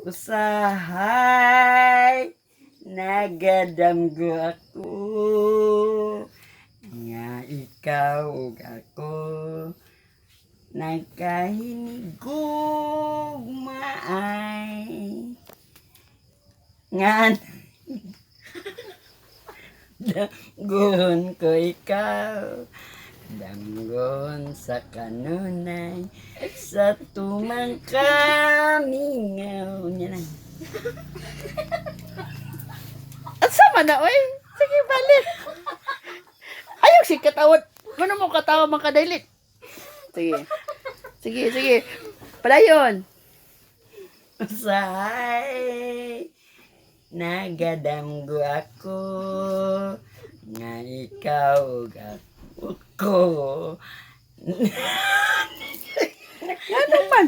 Usahay nagadamgo ako nga ikaw ug ako nagkahinigugmaay nga danggon ko ikaw danggon sa kanunay sa tumang kamingaw niya lang. At sama na, oy. Sige, balik. Ayaw si katawad. Ano mo katawa mga kadailit? Sige. Sige, sige. Palayon. Usahay nagadamgo ako nga ikaw ug ako Ano man?